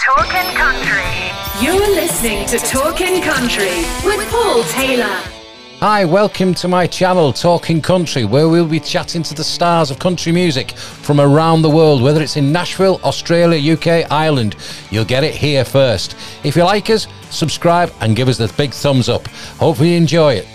Talkin' Country. You're listening to Talkin' Country with Paul Taylor. Hi, welcome to my channel, Talking Country, where we'll be chatting to the stars of country music from around the world, whether it's in Nashville, Australia, UK, Ireland. You'll get it here first. If you like us, subscribe and give us the big thumbs up. Hopefully you enjoy it.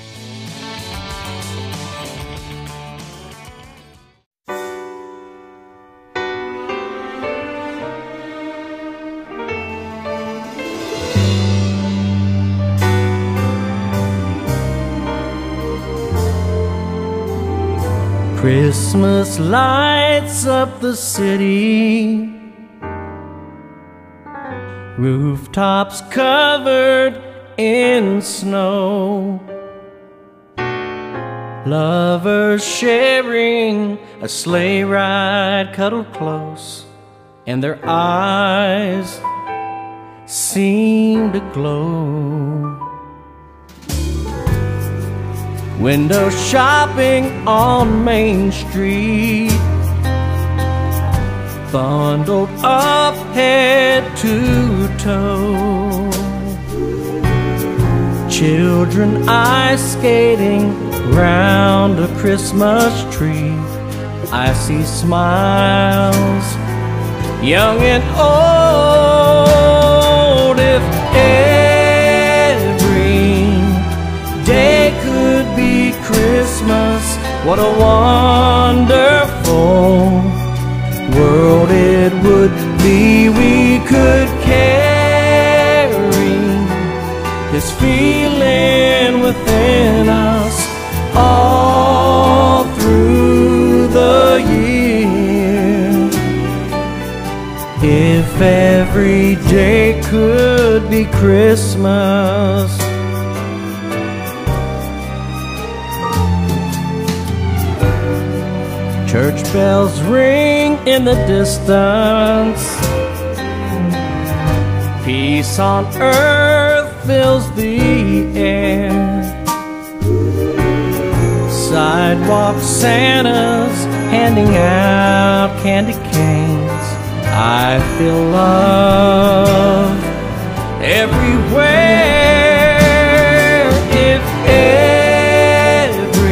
Christmas lights up the city, rooftops covered in snow, lovers sharing a sleigh ride cuddled close, and their eyes seem to glow. Window shopping on Main Street, bundled up head to toe, children ice skating round a Christmas tree. I see smiles, young and old. If every day could be Christmas, what a wonderful world it would be. We could carry this feeling within us all through the year. If every day could be Christmas. Church bells ring in the distance, peace on earth fills the air. Sidewalk Santas handing out candy canes. I feel love everywhere. If every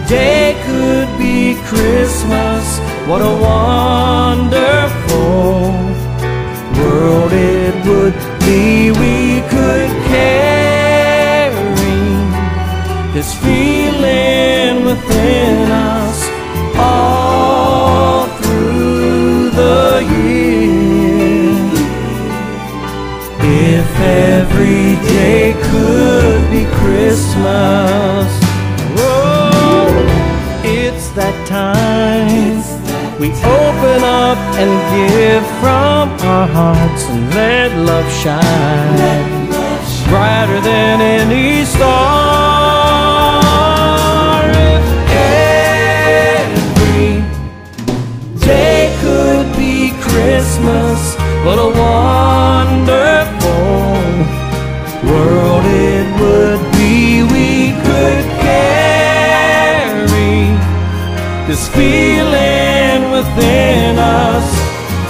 day could be Christmas, what a wonderful world it would be. We could carry this feeling within us all through the year. If every day could be Christmas. It's that time we open up and give from our hearts and let love shine brighter than any star. If every day could be Christmas, what a wonderful world it would be. We could this feeling within us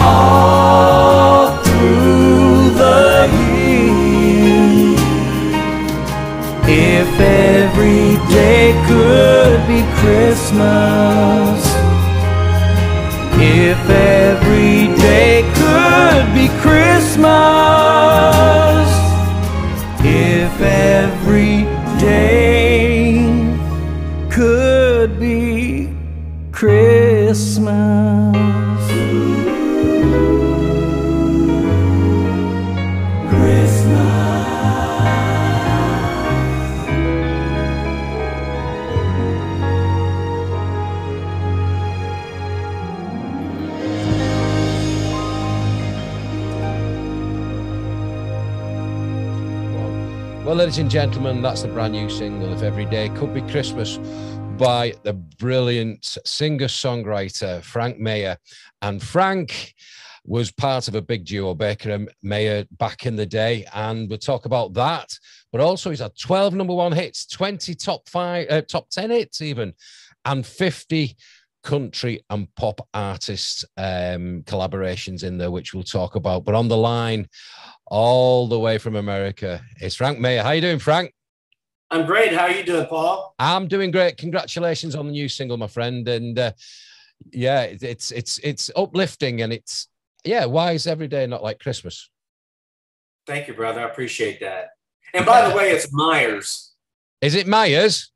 all through the year. If every day could be Christmas, if every day could be Christmas, if every day could be Christmas. Well, ladies and gentlemen, that's the brand new single, If Every Day Could Be Christmas, by the brilliant singer-songwriter Frank Mayer. And Frank was part of a big duo, Baker and Mayer, back in the day, and we'll talk about that. But also he's had 12 #1 hits, 20 top 10 hits even, and 50 country and pop artists collaborations in there, which we'll talk about. But on the line, all the way from America, it's Frank Mayer. How you doing, Frank? I'm great. How are you doing, Paul? I'm doing great. Congratulations on the new single, my friend. And yeah, it's uplifting, and it's, yeah, why is every day not like Christmas? Thank you, brother. I appreciate that. And by the way, it's Myers. Is it Myers?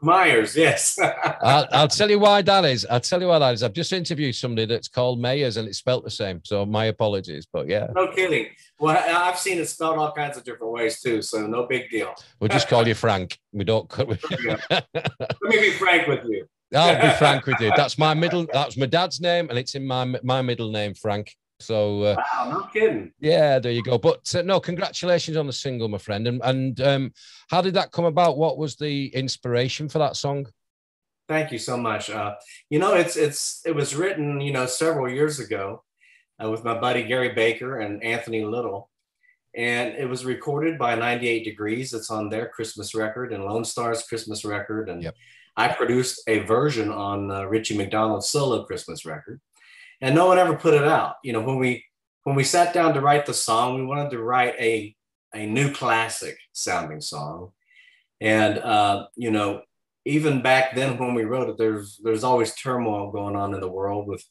Myers, yes. I'll tell you why that is. I'll tell you why that is. I've just interviewed somebody that's called Mayers, and it's spelt the same. So my apologies, but yeah. No kidding. Well, I've seen it spelled all kinds of different ways too, so no big deal. We'll just call you Frank. We don't. Let me be frank with you. I'll be frank with you. That's my dad's name, and it's in my middle name, Frank. So wow, no kidding. Yeah, there you go. But no, congratulations on the single, my friend. And how did that come about? What was the inspiration for that song? Thank you so much. You know, it was written, you know, several years ago with my buddy Gary Baker and Anthony Little, and it was recorded by 98 Degrees. It's on their Christmas record and Lone Star's Christmas record, and yep. I produced a version on Richie McDonald's solo Christmas record. And no one ever put it out. You know, when we sat down to write the song, we wanted to write a new classic sounding song. And you know, even back then when we wrote it, there's always turmoil going on in the world with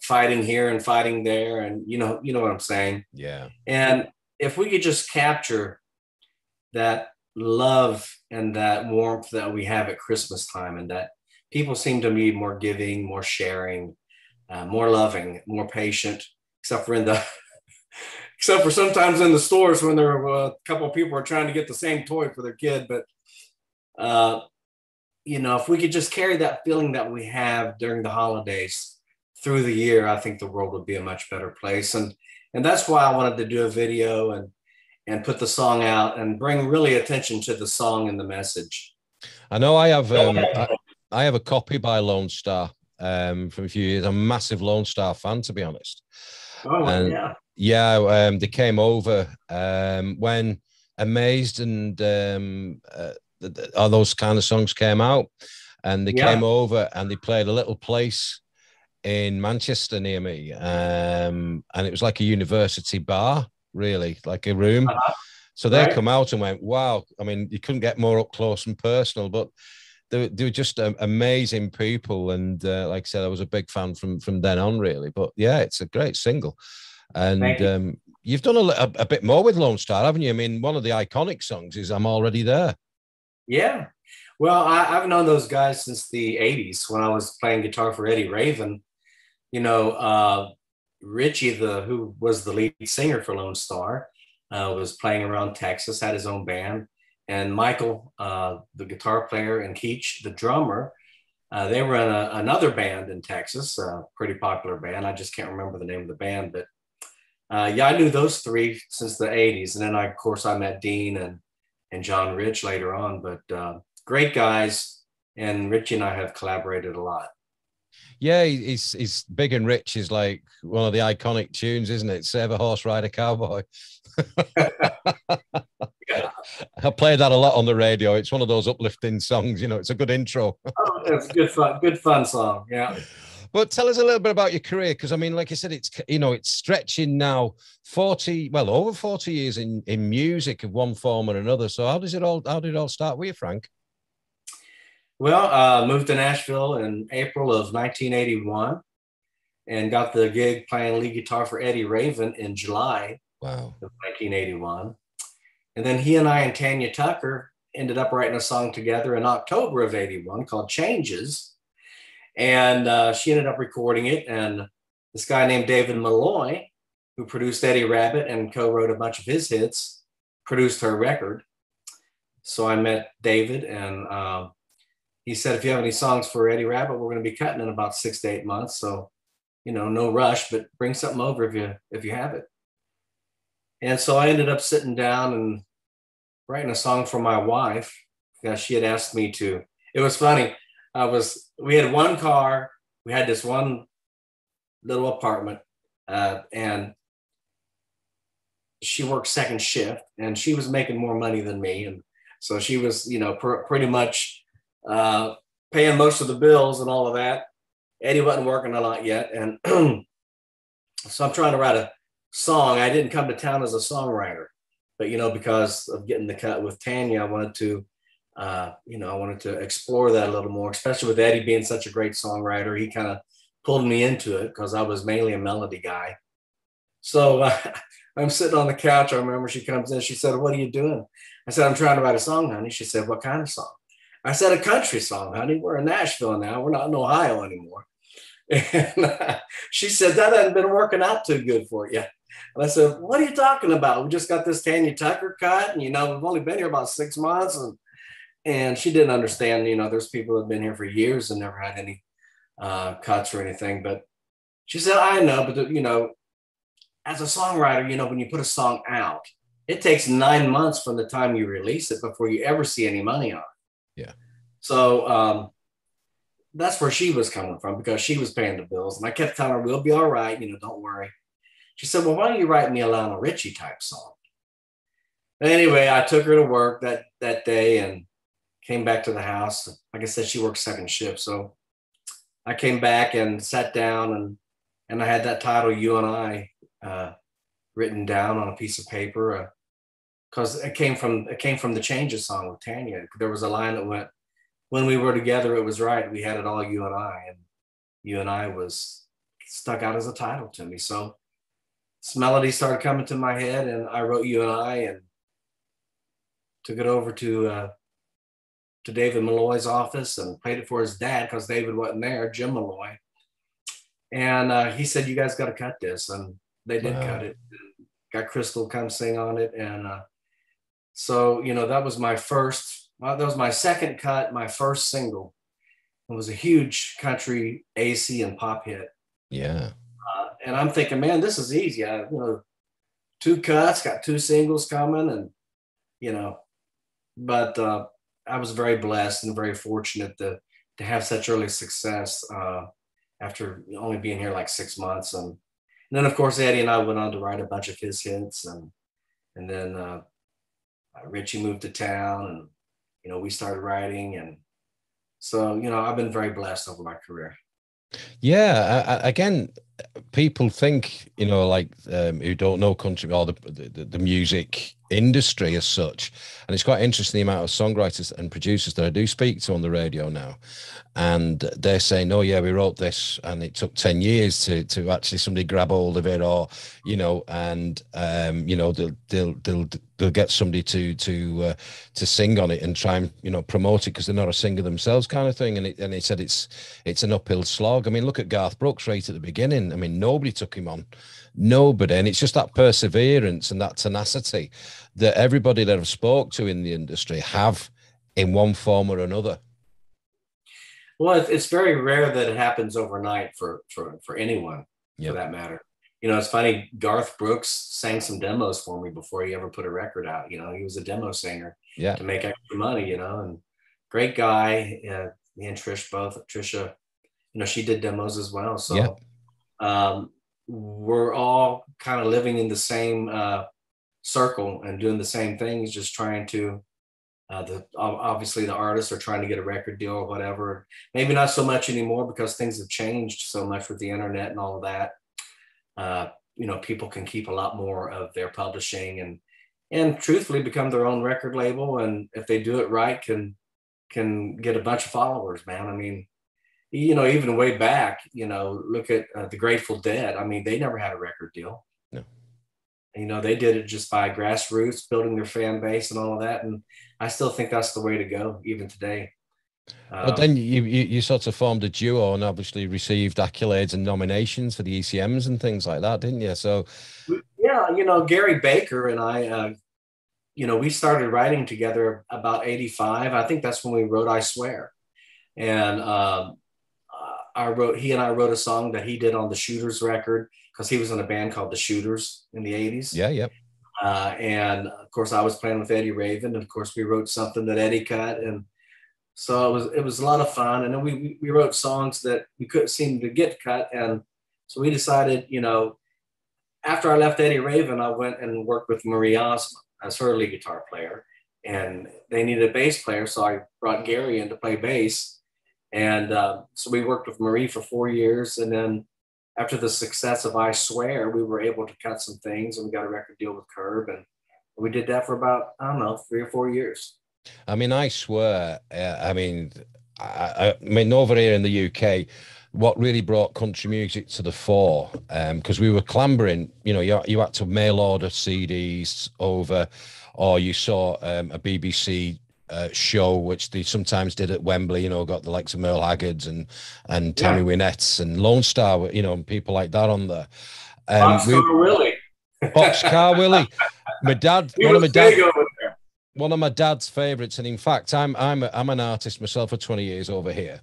fighting here and fighting there, and you know what I'm saying. Yeah. And if we could just capture that love and that warmth that we have at Christmas time, and that people seem to be more giving, more sharing, more loving, more patient, except for sometimes in the stores when there are a couple of people are trying to get the same toy for their kid. But you know, if we could just carry that feeling that we have during the holidays through the year, I think the world would be a much better place. And that's why I wanted to do a video and put the song out and bring really attention to the song and the message. I know I have I have a copy by Lone Star from a few years. I'm a massive Lone Star fan, to be honest. Oh, and, yeah. Yeah, they came over when Amazed and all those kind of songs came out, and they came over and they played a little place in Manchester near me, and it was like a university bar, really, like a room. So they come out and went, wow. I mean, you couldn't get more up close and personal, but they were just amazing people. And like I said, I was a big fan from then on, really. But yeah, it's a great single. And you've done a bit more with Lone Star, haven't you? I mean, one of the iconic songs is I'm Already There. Yeah. Well, I've known those guys since the 80s when I was playing guitar for Eddie Raven. You know, Richie, who was the lead singer for Lone Star, was playing around Texas, had his own band. And Michael, the guitar player, and Keach, the drummer, they were in another band in Texas, a pretty popular band. I just can't remember the name of the band, but yeah, I knew those three since the 80s. And then, of course, I met Dean and John Rich later on, but great guys. And Richie and I have collaborated a lot. Yeah, he's Big and Rich is like one of the iconic tunes, isn't it? Save a Horse, Ride a Cowboy. Yeah. I play that a lot on the radio. It's one of those uplifting songs, you know, it's a good intro. Oh, it's good fun song. Yeah. But tell us a little bit about your career, because I mean, like I said, it's, you know, it's stretching now over 40 years in music of one form or another. So how did it all start with you, Frank? Well, moved to Nashville in April of 1981 and got the gig playing lead guitar for Eddie Raven in July of 1981. And then he and I and Tanya Tucker ended up writing a song together in October of 81 called Changes. And she ended up recording it. And this guy named David Malloy, who produced Eddie Rabbit and co-wrote a bunch of his hits, produced her record. So I met David, and he said, if you have any songs for Eddie Rabbit, we're going to be cutting in about 6 to 8 months. So, you know, no rush, but bring something over if you have it. And so I ended up sitting down and writing a song for my wife, because she had asked me to. It was funny. We had one car, we had this one little apartment, and she worked second shift, and she was making more money than me. And so she was, you know, pretty much paying most of the bills and all of that. Eddie wasn't working a lot yet. And so I'm trying to write a song. I didn't come to town as a songwriter, but, because of getting the cut with Tanya, I wanted to, I wanted to explore that a little more, especially with Eddie being such a great songwriter. He kind of pulled me into it because I was mainly a melody guy. So I'm sitting on the couch. I remember she comes in. She said, "What are you doing?" I said, "I'm trying to write a song, honey." She said, "What kind of song?" I said, "A country song, honey. We're in Nashville now. We're not in Ohio anymore." And she said, "That hasn't been working out too good for you." And I said, "What are you talking about? We just got this Tanya Tucker cut. And, we've only been here about 6 months." And she didn't understand, there's people that have been here for years and never had any cuts or anything. But she said, "I know, but, as a songwriter, when you put a song out, it takes 9 months from the time you release it before you ever see any money on it." Yeah. So that's where she was coming from, because she was paying the bills. And I kept telling her, "We'll be all right. Don't worry." She said, "Well, why don't you write me a Lionel Richie type song?" Anyway, I took her to work that day and came back to the house. Like I said, she worked second shift. So I came back and sat down and I had that title, "You and I," written down on a piece of paper, because it came from the Changes song with Tanya. There was a line that went, "When we were together, it was right. We had it all, you and I." And "You and I" was stuck out as a title to me. So this melody started coming to my head, and I wrote "You and I" and took it over to David Malloy's office and played it for his dad, because David wasn't there, Jim Malloy. And he said, "You guys got to cut this." And they did. Wow. Cut it. Got Crystal come sing on it. And so, that was my that was my second cut, my first single. It was a huge country, AC, and pop hit. Yeah. And I'm thinking, man, this is easy. 2 cuts, got 2 singles coming, and, but I was very blessed and very fortunate to have such early success after only being here like 6 months. And then, of course, Eddie and I went on to write a bunch of his hits. And then Richie moved to town, and, we started writing. And so, I've been very blessed over my career. Yeah. Again, people think, who don't know country or the music industry as such. And it's quite interesting, the amount of songwriters and producers that I do speak to on the radio now. And they're saying, "Oh yeah, we wrote this and it took 10 years to actually somebody grab hold of it," or, and they'll get somebody to sing on it and try and, promote it because they're not a singer themselves, kind of thing. And he said it's an uphill slog. I mean, look at Garth Brooks right at the beginning. I mean, nobody took him on. Nobody. And it's just that perseverance and that tenacity that everybody that I've spoke to in the industry have in one form or another. Well, it's very rare that it happens overnight for anyone, for that matter. It's funny, Garth Brooks sang some demos for me before he ever put a record out. He was a demo singer to make extra money, and great guy. Me and Trish both. Trisha, she did demos as well. So we're all kind of living in the same circle and doing the same things, just trying to, obviously the artists are trying to get a record deal or whatever. Maybe not so much anymore because things have changed so much with the internet and all of that. People can keep a lot more of their publishing and truthfully become their own record label. And if they do it right, can get a bunch of followers, man. I mean, even way back, look at the Grateful Dead. I mean, they never had a record deal. No. They did it just by grassroots, building their fan base and all of that. And I still think that's the way to go, even today. But then you sort of formed a duo and obviously received accolades and nominations for the ECMs and things like that, didn't you? So, yeah, Gary Baker and I, we started writing together about 85. I think that's when we wrote "I Swear." And he and I wrote a song that he did on the Shooters record, because he was in a band called the Shooters in the 80s. Yeah, yep. And of course, I was playing with Eddie Raven, and of course, we wrote something that Eddie cut, and so it was a lot of fun. And then we wrote songs that we couldn't seem to get cut, and so we decided, after I left Eddie Raven, I went and worked with Marie Osmond as her lead guitar player, and they needed a bass player, so I brought Gary in to play bass. And so we worked with Marie for 4 years. And then after the success of I Swear, we were able to cut some things and we got a record deal with Curb. And we did that for about, I don't know, 3 or 4 years. I mean, I swear, I mean, over here in the UK, what really brought country music to the fore, because we were clambering, you know, you had to mail order CDs over, or you saw a BBC show, which they sometimes did at Wembley, you know, got the likes of Merle Haggard's and Tammy Wynette's and Lone Star, you know, and people like that on there. Boxcar Willie. Boxcar Willie. My dad, one of my dad's favorites, and in fact, I'm an artist myself for 20 years over here,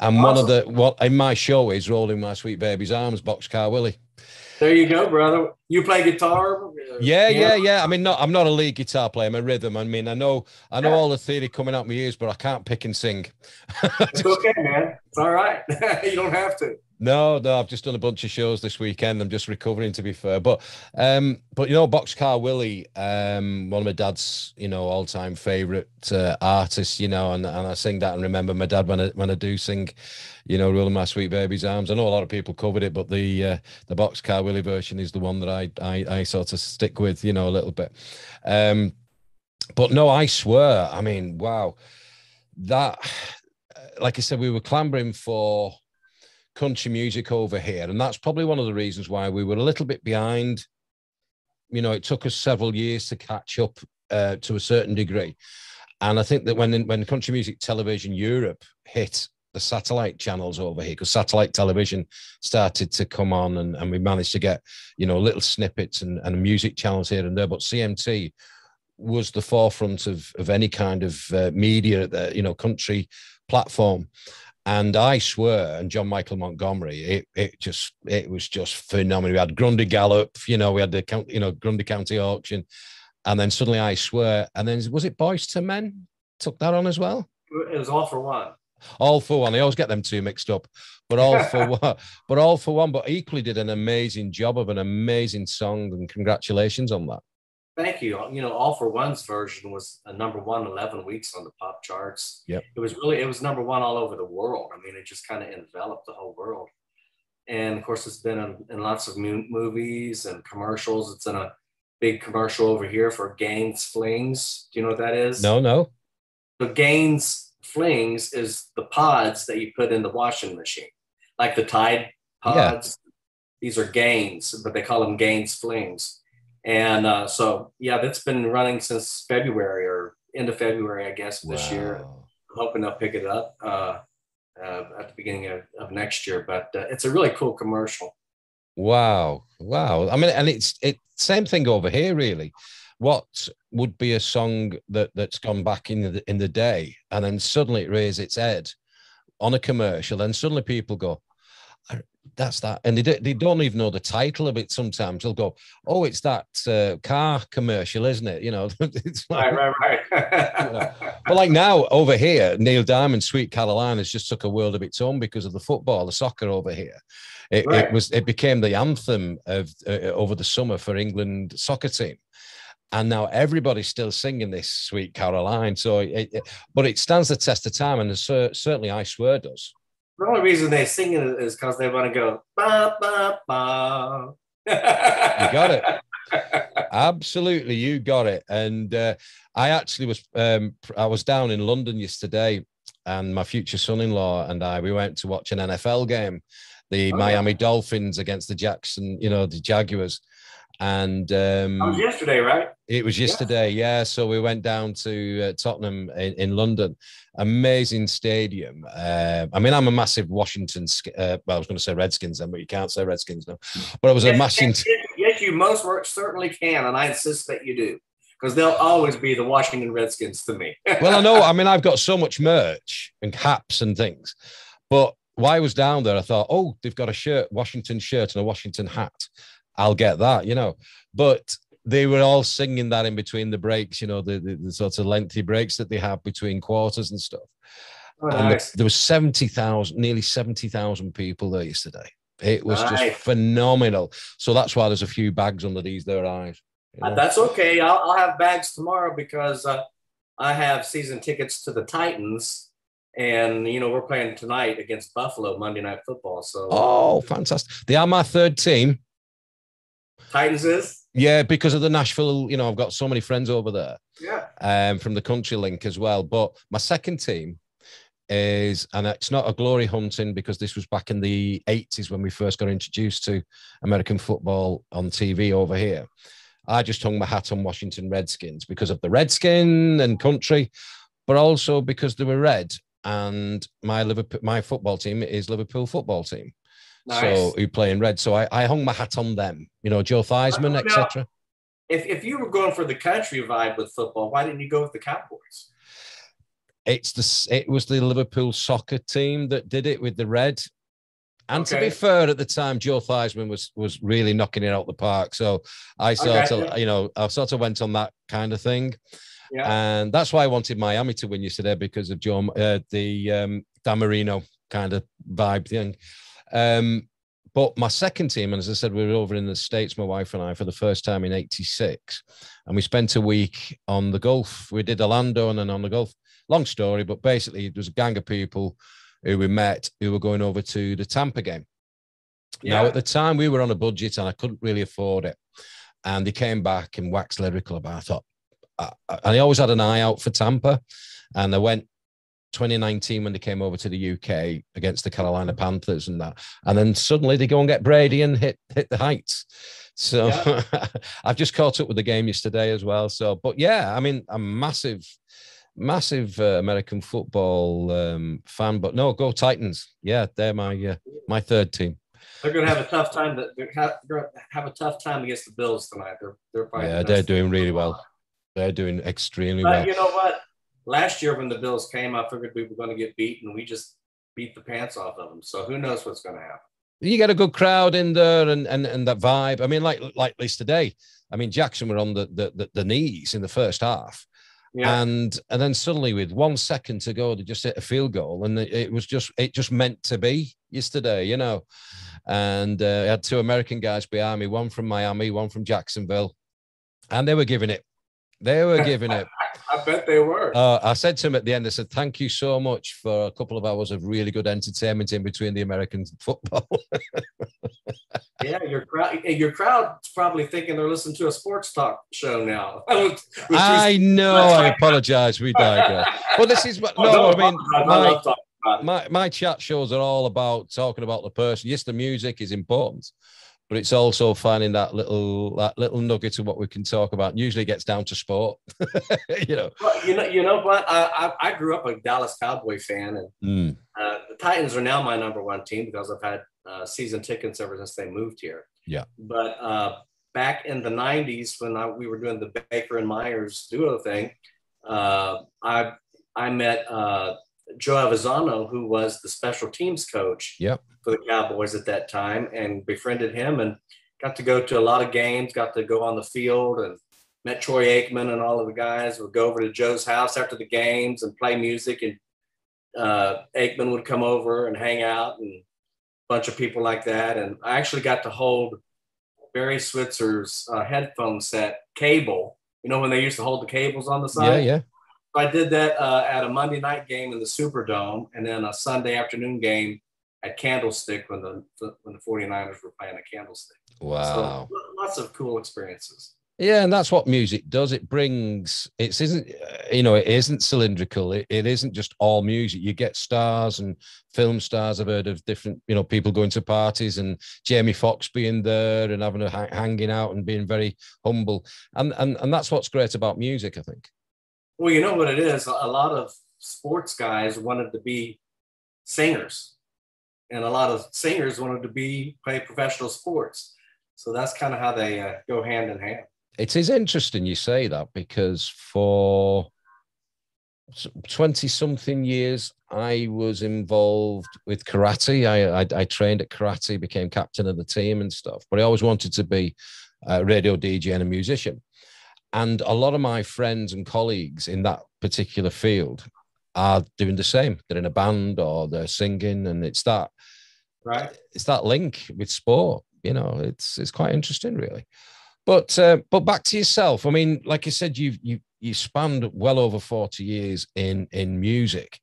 and what in my show is Rolling My Sweet Baby's Arms, Boxcar Willie. There you go, brother. You play guitar? Yeah. I mean, I'm not a lead guitar player. I'm a rhythm. I mean, I know all the theory coming out my ears, but I can't pick and sing. It's okay, man. It's all right. You don't have to. No, I've just done a bunch of shows this weekend. I'm just recovering, to be fair. But you know, Boxcar Willie, one of my dad's, you know, all-time favorite artists, you know, and I sing that and remember my dad when I do sing, you know, Rolling My Sweet Baby's Arms. I know a lot of people covered it, but the Boxcar Willie version is the one that I sort of stick with, you know, a little bit. But no, I swear, I mean, wow, that, like I said, we were clambering for country music over here, and that's probably one of the reasons why we were a little bit behind. You know, it took us several years to catch up to a certain degree, and I think that when country music television Europe hit the satellite channels over here, because satellite television started to come on, and we managed to get, you know, little snippets and music channels here and there, but CMT was the forefront of any kind of media, you know, country platform. And I Swear and John Michael Montgomery, it was just phenomenal. We had Grundy Gallup, you know, we had the Grundy County Auction, and then suddenly I Swear, and then was it Boys to Men took that on as well? It was All for One. All for One. I always get them two mixed up, but All for One. But equally did an amazing job of an amazing song, and congratulations on that. Thank you. You know, All for One's version was a #1 11 weeks on the pop charts. Yep. It was #1 all over the world. I mean, it just kind of enveloped the whole world. And of course, it's been in lots of movies and commercials. It's in a big commercial over here for Gaines Flings. Do you know what that is? No. The Gaines Flings is the pods that you put in the washing machine, like the Tide pods. Yeah. These are Gaines, but they call them Gaines Flings. And so, yeah, that's been running since February or end of February, I guess, this year. I'm hoping they'll pick it up at the beginning of next year. But it's a really cool commercial. Wow. I mean, and it's same thing over here, really. What would be a song that's gone back in the day, and then suddenly it raises its head on a commercial, and suddenly people go, that's that, and they don't even know the title of it. Sometimes they'll go, oh, it's that car commercial, isn't it? You know, it's like, right. You know. But like now over here, Neil Diamond's Sweet Caroline has just took a world of its own because of the football, the soccer over here. It became the anthem of over the summer for England soccer team, and now everybody's still singing this Sweet Caroline. So, but it stands the test of time, and certainly I Swear does. The only reason they sing it is because they want to go, ba, ba, ba. You got it. Absolutely, you got it. And I actually was down in London yesterday, and my future son-in-law and we went to watch an NFL game, the Miami Dolphins against the the Jaguars. And that was yesterday, right? It was yesterday, yeah. So we went down to Tottenham in London. Amazing stadium. I mean, I'm a massive Washington. I was going to say Redskins then, but you can't say Redskins now. But it was a massive. Yes, you most certainly can, and I insist that you do, because they'll always be the Washington Redskins to me. Well, I know. I mean, I've got so much merch and caps and things, but while I was down there, I thought, oh, they've got a Washington shirt and a Washington hat. I'll get that, you know. But they were all singing that in between the breaks, you know, the sort of lengthy breaks that they have between quarters and stuff. Oh, nice. And there was nearly 70,000 people there yesterday. It was just phenomenal. So that's why there's a few bags under their eyes. You know? That's okay. I'll have bags tomorrow because I have season tickets to the Titans, And, we're playing tonight against Buffalo, Monday Night Football. So, oh, fantastic. They are my third team. Titans is? Yeah, because of the Nashville, I've got so many friends over there. Yeah. From the Country Link as well. But my second team is, and it's not a glory hunting because this was back in the 80s when we first got introduced to American football on TV over here. I just hung my hat on Washington Redskins because of the Redskin and country, but also because they were red. And my football team is Liverpool football team. Nice. So who play in red. So I hung my hat on them, Joe Theismann, etc. If you were going for the country vibe with football, why didn't you go with the Cowboys? It was the Liverpool soccer team that did it with the red. And to be fair, at the time, Joe Theismann was really knocking it out the park. So I sort of went on that kind of thing. Yeah. And that's why I wanted Miami to win yesterday, because of Dan Marino kind of vibe thing. But my second team, and as I said, we were over in the States, my wife and I, for the first time in 86. And we spent a week on the Gulf. We did Orlando and then on the Gulf. Long story, but basically it was a gang of people who we met who were going over to the Tampa game. Yeah. Now, at the time, we were on a budget and I couldn't really afford it. And they came back and waxed lyrical about it. I thought, and I always had an eye out for Tampa. And I went 2019 when they came over to the UK against the Carolina Panthers and that. And then suddenly they go and get Brady and hit the heights. So yeah. I've just caught up with the game yesterday as well. So, but yeah, I mean, I'm massive American football fan, but no, go Titans. Yeah, they're my third team. They're going to have a tough time. Have a tough time against the Bills tonight. They're doing really well. They're doing extremely well. You know what? Last year when the Bills came, I figured we were going to get beaten. We just beat the pants off of them. So who knows what's going to happen? You get a good crowd in there and that vibe. I mean, like at least today. I mean, Jackson were on the knees in the first half. Yeah. And then suddenly with 1 second to go, they just hit a field goal. And it just meant to be yesterday, And I had two American guys behind me, one from Miami, one from Jacksonville. And they were giving it. I bet they were. I said to him at the end, I said, thank you so much for a couple of hours of really good entertainment in between the American football. Yeah, your crowd's probably thinking they're listening to a sports talk show now. I know. I apologize. We digress. Well, this is what. My chat shows are all about talking about the person. Yes, the music is important, but it's also finding that little nugget of what we can talk about. And usually it gets down to sport. Well, you know what? I grew up a Dallas Cowboy fan, and the Titans are now my number one team because I've had season tickets ever since they moved here. Yeah. But back in the 90s when we were doing the Baker and Myers duo thing, I met Joe Avizano, who was the special teams coach for the Cowboys at that time, and befriended him and got to go to a lot of games, got to go on the field and met Troy Aikman and all of the guys. Would go over to Joe's house after the games and play music, and Aikman would come over and hang out and a bunch of people like that. And I actually got to hold Barry Switzer's headphone set cable, when they used to hold the cables on the side. Yeah. I did that at a Monday night game in the Superdome, and then a Sunday afternoon game at Candlestick when the 49ers were playing at Candlestick. Wow. So lots of cool experiences. Yeah, and that's what music does. It brings, it isn't cylindrical. It isn't just all music. You get stars and film stars. I've heard of different, people going to parties and Jamie Foxx being there and having hanging out and being very humble. And that's what's great about music, I think. Well, you know what it is? A lot of sports guys wanted to be singers, and a lot of singers wanted to play professional sports. So that's kind of how they go hand in hand. It is interesting you say that, because for 20-something years, I was involved with karate. I trained at karate, became captain of the team and stuff, but I always wanted to be a radio DJ and a musician. And a lot of my friends and colleagues in that particular field are doing the same. They're in a band or they're singing, and it's that link with sport. It's quite interesting, really. But back to yourself. I mean, like I said, you spanned well over 40 years in music.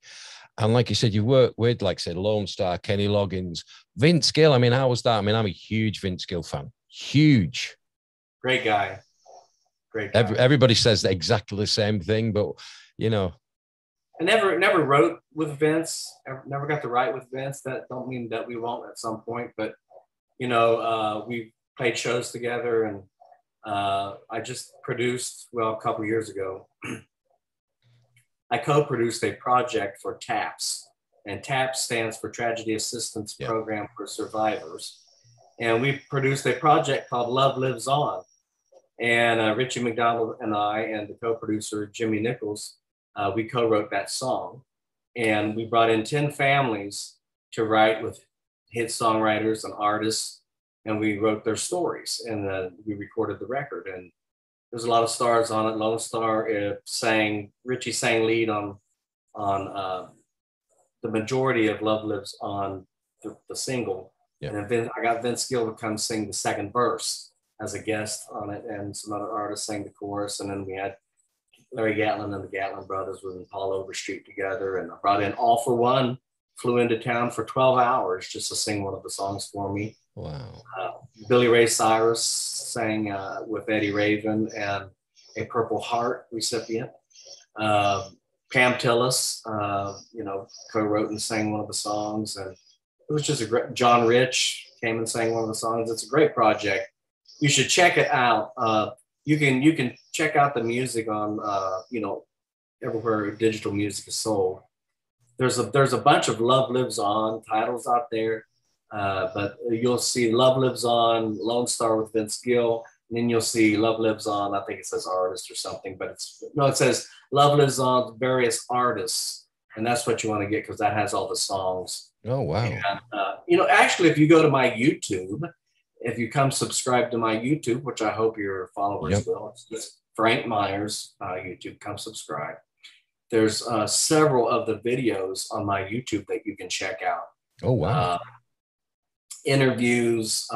And like you said, you work with, like I said, Lone Star, Kenny Loggins, Vince Gill. I mean, how was that? I mean, I'm a huge Vince Gill fan. Huge. Great guy. Great guy. Everybody says exactly the same thing, but, you know. I never wrote with Vince. Never got to write with Vince. That don't mean that we won't at some point, but, you know, we played shows together, and I just produced, well, a couple of years ago, I co-produced a project for TAPS, and TAPS stands for Tragedy Assistance Program for Survivors. And we produced a project called Love Lives On. And Richie McDonald and I and the co-producer, Jimmy Nichols, we co-wrote that song. And we brought in 10 families to write with hit songwriters and artists, and we wrote their stories, and we recorded the record. And there's a lot of stars on it. Lone Star Richie sang lead on the majority of Love Lives On, the single. Yeah. And then I got Vince Gill to come sing the second verse as a guest on it, and some other artists sang the chorus. And then we had Larry Gatlin and the Gatlin brothers with Paul Overstreet together. And I brought in All for One, flew into town for 12 hours just to sing one of the songs for me. Wow. Billy Ray Cyrus sang with Eddie Raven and a Purple Heart recipient. Pam Tillis, you know, co-wrote and sang one of the songs. And it was just a great, John Rich came and sang one of the songs. It's a great project. You should check it out. You can check out the music on, you know, everywhere digital music is sold. There's a bunch of Love Lives On titles out there. But you'll see Love Lives On, Lone Star with Vince Gill, and then you'll see Love Lives On, I think it says artist or something, but it says Love Lives On, various artists, and that's what you want to get, because that has all the songs. Oh, wow. And, you know, actually, if you go to my YouTube, if you come subscribe to my YouTube, which I hope your followers will, it's just Frank Myers YouTube, come subscribe. There's several of the videos on my YouTube that you can check out. Oh, wow. Interviews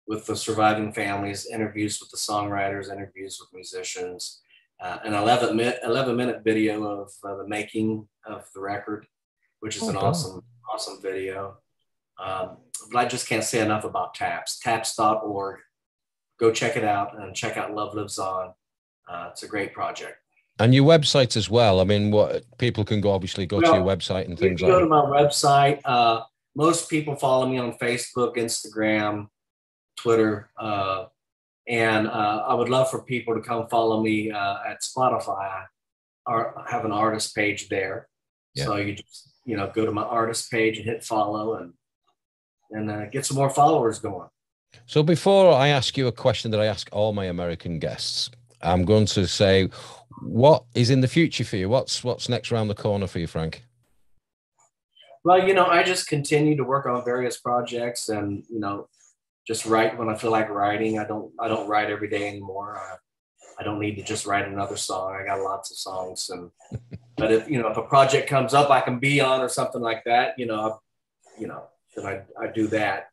with the surviving families, interviews with the songwriters, interviews with musicians, an 11-minute video of the making of the record, which is an awesome video. But I just can't say enough about TAPS, taps.org. Go check it out and check out Love Lives On. It's a great project. And your website as well. I mean, what people can go to your website and things like that. Go to my website. Most people follow me on Facebook, Instagram, Twitter, and I would love for people to come follow me at Spotify. I have an artist page there, so you just go to my artist page and hit follow and get some more followers going. So before I ask you a question that I ask all my American guests, I'm going to say, what is in the future for you? What's next around the corner for you, Frank? Well, I just continue to work on various projects and, just write when I feel like writing. I don't write every day anymore. I don't need to just write another song. I got lots of songs. But if a project comes up I can be on or something like that, then I do that.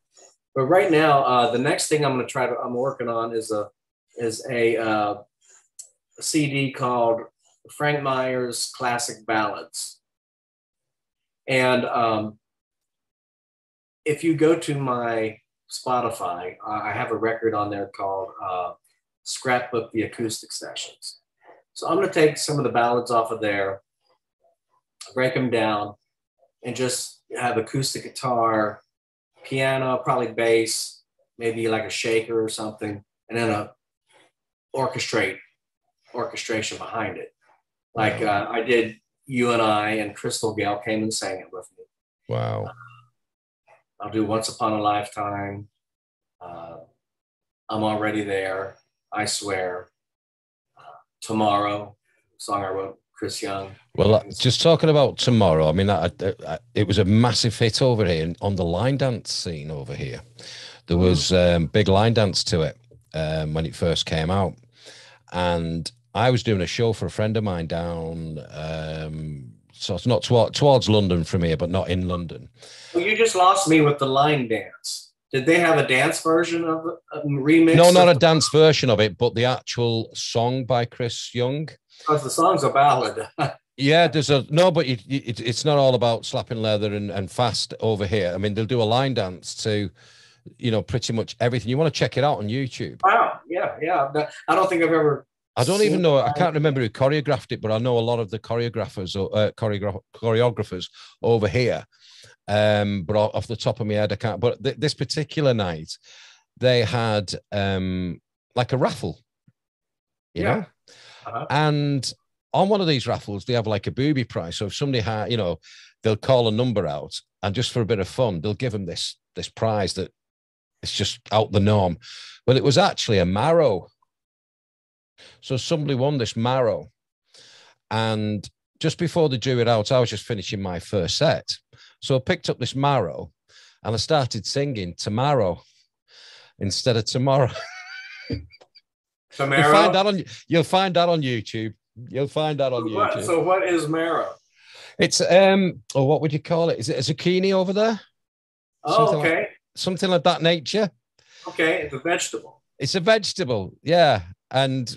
But right now, the next thing I'm working on is a CD called Frank Myers Classic Ballads. And if you go to my Spotify, I have a record on there called Scrapbook the Acoustic Sessions. So I'm going to take some of the ballads off of there, break them down, and just have acoustic guitar, piano, probably bass, maybe like a shaker or something, and then a orchestration behind it. Like I did You and I, and Crystal Gale came and sang it with me. Wow. I'll do Once Upon a Lifetime. I'm Already There. I Swear. Tomorrow, song I wrote, Chris Young. Well, just talking about Tomorrow, I mean, it was a massive hit over here on the line dance scene over here. There was big line dance to it when it first came out. And I was doing a show for a friend of mine down, so it's not towards London from here, but not in London. Well, you just lost me with the line dance. Did they have a dance version of a remix? No, not a dance version of it, but the actual song by Chris Young. Because the song's a ballad. Yeah, there's a no, but it's not all about slapping leather and fast over here. I mean, they'll do a line dance to, pretty much everything. You want to check it out on YouTube. Wow. Yeah. Yeah. I don't think I've ever. I don't even know. I can't remember who choreographed it, but I know a lot of the choreographers or choreographers over here. But off the top of my head, I can't. But this particular night, they had like a raffle, you know, and on one of these raffles, they have like a booby prize. So if somebody had, they'll call a number out, and just for a bit of fun, they'll give them this prize that it's just out the norm. Well, it was actually a marrow. So somebody won this marrow, and just before they drew it out, I was just finishing my first set. So I picked up this marrow and I started singing tomorrow instead of tomorrow. Tomorrow? You'll find that on YouTube. You'll find that on YouTube. So what is marrow? It's what would you call it? Is it a zucchini over there? Oh, okay. Something like that nature. Okay, it's a vegetable. It's a vegetable, yeah. And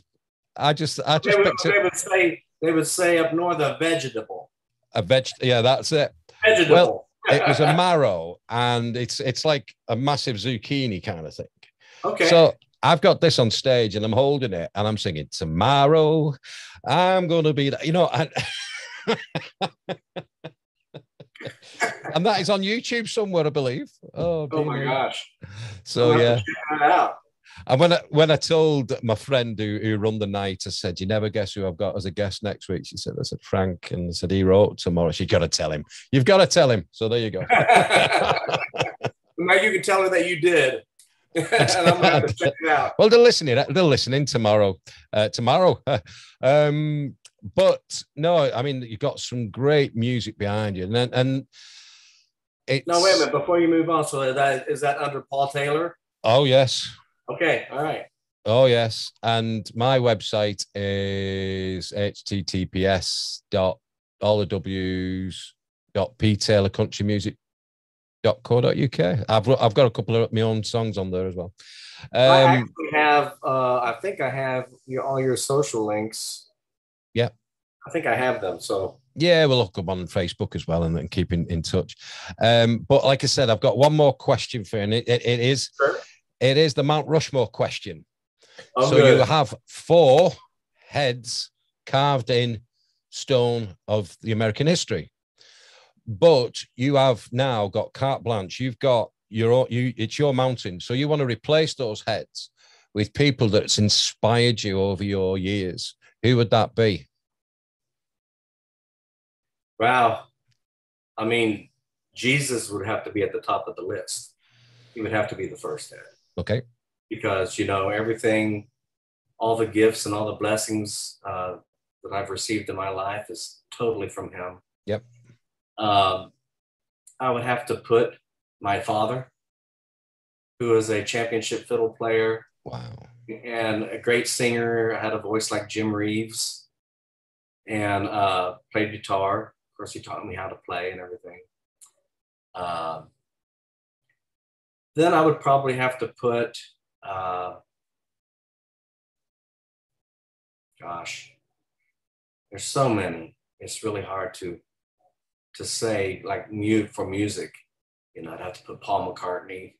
I just picked it. They would say up north a vegetable. Yeah, that's it. Vegetable. Well, it was a marrow, and it's like a massive zucchini kind of thing. Okay. So I've got this on stage, and I'm holding it, and I'm singing tomorrow. I'm gonna be, and that is on YouTube somewhere, I believe. Oh my gosh! So yeah. Check that out. And when I told my friend who run the night, I said, "You never guess who I've got as a guest next week." She said, "I said Frank," and I said, "He wrote tomorrow." She got to tell him. You've got to tell him. So there you go. Now you can tell her that you did. And I'm gonna have to check it out. Well, they're listening tomorrow. But no, I mean, you've got some great music behind you, and it's... No, wait a minute. Before you move on, so is that under Paul Taylor? Oh yes. Okay, all right. Oh yes, and my website is https://ptaylorcountrymusic.co.uk. I've got a couple of my own songs on there as well. I actually have. I think I have all your social links. Yeah, I think I have them. So yeah, we'll look up on Facebook as well and then keep in touch. But like I said, I've got one more question for you, and it is. Sure. It is the Mount Rushmore question. Oh, so good. You have 4 heads carved in stone of the American history, but you have now got carte blanche. You've got it's your mountain. So you want to replace those heads with people that's inspired you over your years. Who would that be? Wow. I mean, Jesus would have to be at the top of the list. He would have to be the first head. Okay. Because, everything, all the gifts and all the blessings that I've received in my life is totally from him. Yep. I would have to put my father, who is a championship fiddle player. Wow. And a great singer. I had a voice like Jim Reeves, and played guitar. Of course, he taught me how to play and everything. Then I would probably have to put, there's so many. It's really hard to say, like, for music. I'd have to put Paul McCartney,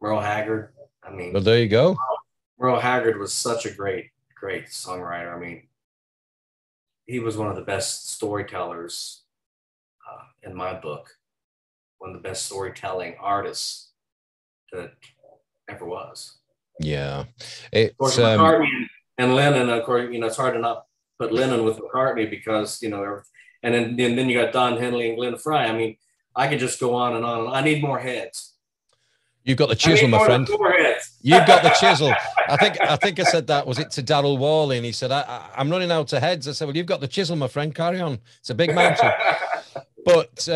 Merle Haggard. I mean, well, there you go. Merle Haggard was such a great songwriter. I mean, he was one of the best storytellers in my book, one of the best storytelling artists that ever was. Yeah. Of course, McCartney and Lennon, of course, it's hard to not put Lennon with McCartney because, and then you got Don Henley and Glenn Frey. I mean, I could just go on and on. I need more heads. You've got the chisel, my friend. You've got the chisel. I think I said that. Was it to Darryl Worley? And he said, I'm running out of heads. I said, well, you've got the chisel, my friend. Carry on. It's a big mountain. But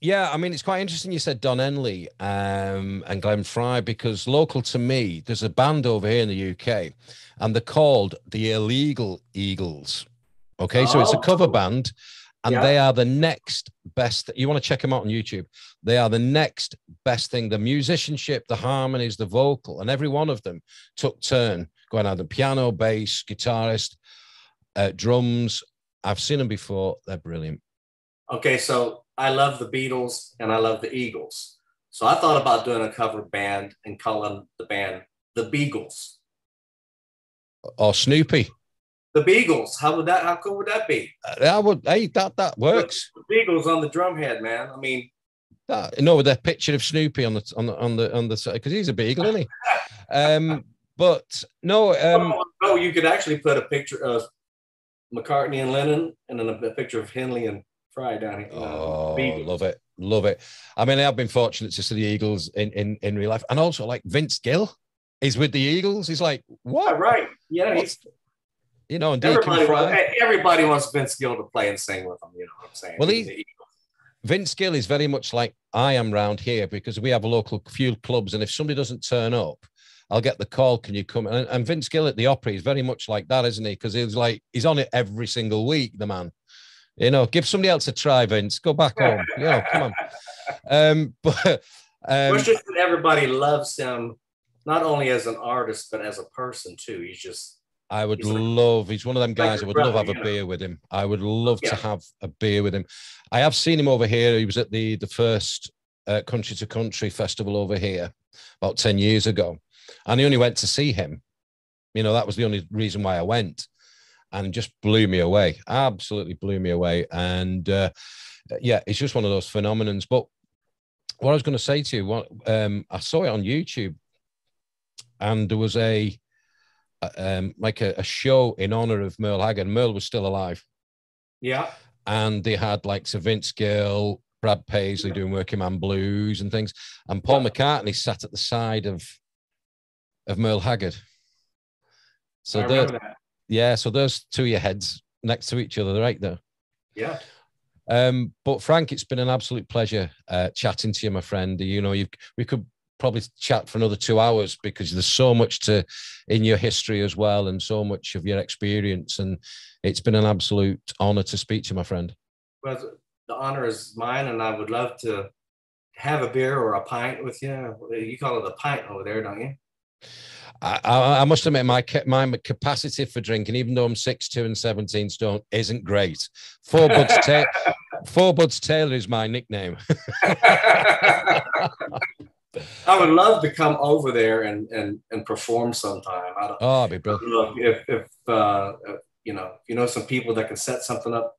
yeah, I mean, it's quite interesting you said Don Henley and Glenn Frey, because local to me, there's a band over here in the UK, and they're called the Illegal Eagles. Okay, so it's a cover band, And they are the next best. You want to check them out on YouTube. They are the next best thing. The musicianship, the harmonies, the vocal, and every one of them took turn going on the piano, bass, guitarist, drums. I've seen them before. They're brilliant. Okay, so I love the Beatles and I love the Eagles. So I thought about doing a cover band and calling the band the Beagles. Or Snoopy. The Beagles. How cool would that be? That works. The Beagles on the drum head, man. I mean, with that picture of Snoopy on the because he's a beagle, isn't he? But no. You could actually put a picture of McCartney and Lennon, and then a picture of Henley and Fry down here. Love it. I mean, I've been fortunate to see the Eagles in real life, and also like Vince Gill is with the Eagles. He's like, what? Right? Yeah. And everybody wants Vince Gill to play and sing with them. You know what I'm saying? Well, Vince Gill is very much like I am round here, because we have a local few clubs, and if somebody doesn't turn up, I'll get the call, can you come? And Vince Gill at the Opry is very much like that, isn't he? Because he's on it every single week, the man. Give somebody else a try, Vince. Go back home. Come on. It's just that everybody loves him, not only as an artist, but as a person too. He's one of them guys. I would love to have a beer with him. I would love to have a beer with him. I have seen him over here. He was at the first Country to Country festival over here about 10 years ago. And I only went to see him. That was the only reason why I went. And it just blew me away. Absolutely blew me away. And it's just one of those phenomenons. But what I was going to say to you, I saw it on YouTube, and there was a show in honor of Merle Haggard. Merle was still alive. Yeah. And they had like Sir Vince Gill, Brad Paisley doing Working Man Blues and things. And Paul McCartney sat at the side of Merle Haggard. So so there's two of your heads next to each other right there. Yeah. But Frank, it's been an absolute pleasure chatting to you, my friend. We could probably chat for another 2 hours, because there's so much in your history as well, and so much of your experience. And it's been an absolute honor to speak to you, my friend. Well, the honor is mine, and I would love to have a beer or a pint with you. You call it a pint over there, don't you? I must admit, my capacity for drinking, even though I'm 6'2" and 17 stone, isn't great. Four Buds Taylor is my nickname. I would love to come over there and perform sometime. I'd be brilliant. If you know some people that can set something up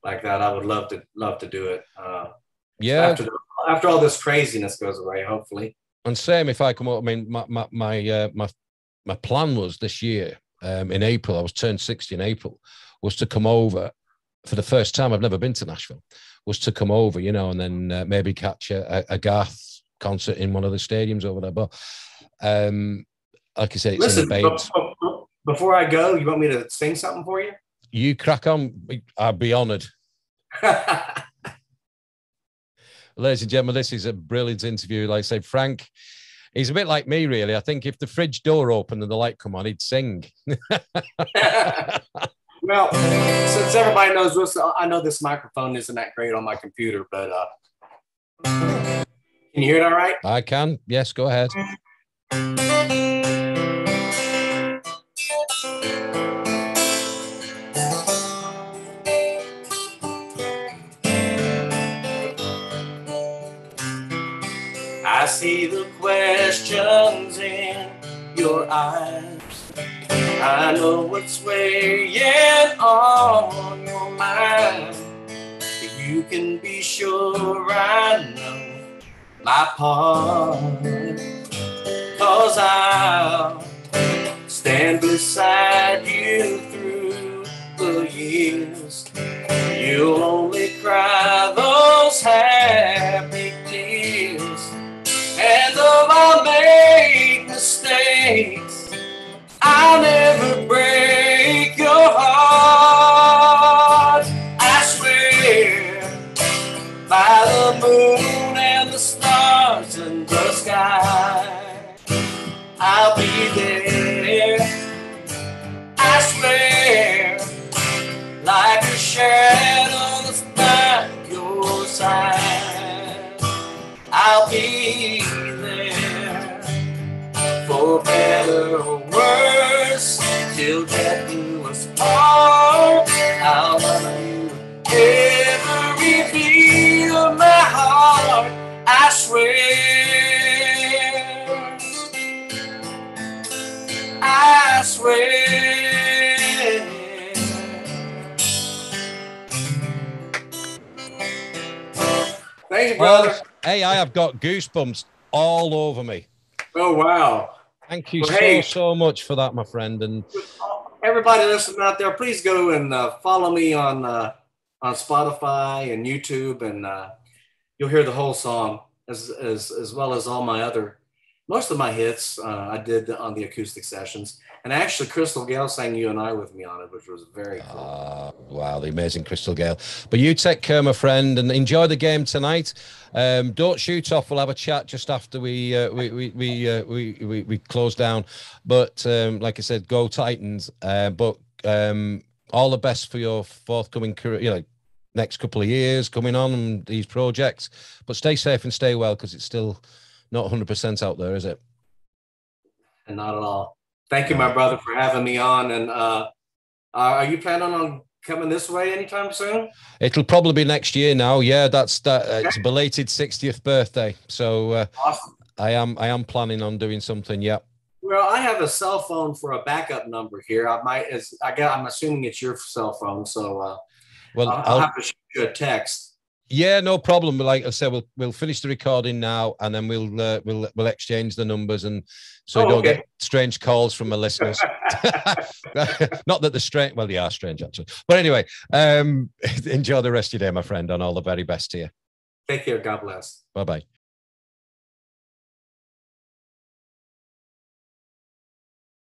like that, I would love to do it. After all this craziness goes away, hopefully. And same if I come up. I mean, my plan was this year in April. I was turned 60 in April. Was to come over for the first time. I've never been to Nashville. Was to come over, and then maybe catch a Garth concert in one of the stadiums over there. But like I said, it's in the Babes. Before I go, you want me to sing something for you? You crack on. I'd be honored. Ladies and gentlemen, this is a brilliant interview. Like I said, Frank, he's a bit like me, really. I think if the fridge door opened and the light come on, he'd sing. Well, since everybody knows this, I know this microphone isn't that great on my computer, but can you hear it all right? I can. Yes, go ahead. I see the questions in your eyes. I know what's weighing on your mind. You can be sure I know my part, 'cause I'll stand beside you through the years. You'll only cry those happy tears. And though I'll make mistakes, I'll never break your heart. I swear, by the moon and the stars in the sky, I'll be there. I swear, like a shadow that's I'll be there for better or worse till death do us part. I'll love you every beat of my heart. I swear, I swear. Thank you, brother. Well, hey, I have got goosebumps all over me. Oh, wow. Thank you so much for that, my friend. And everybody listening out there, please go and follow me on Spotify and YouTube, and you'll hear the whole song as well as all my most of my hits I did on the acoustic sessions. And actually, Crystal Gale sang You and I with me on it, which was very cool. Wow, the amazing Crystal Gale. But you take care, my friend, and enjoy the game tonight. Don't shoot off. We'll have a chat just after we close down. But like I said, go Titans. But all the best for your forthcoming career, next couple of years coming on and these projects. But stay safe and stay well, because it's still not 100% out there, is it? And not at all. Thank you, my brother, for having me on. And are you planning on coming this way anytime soon? It'll probably be next year now. Yeah, that's that. It's a belated 60th birthday, so awesome. I am planning on doing something. Yeah. Well, I have a cell phone for a backup number here. I'm assuming it's your cell phone, so I'll have to shoot you a text. Yeah, no problem. Like I said, we'll finish the recording now, and then we'll exchange the numbers, and so you don't get strange calls from my listeners. Not that they're strange. Well, they are strange actually. But anyway, enjoy the rest of your day, my friend, and all the very best to you. Take care. God bless. Bye-bye.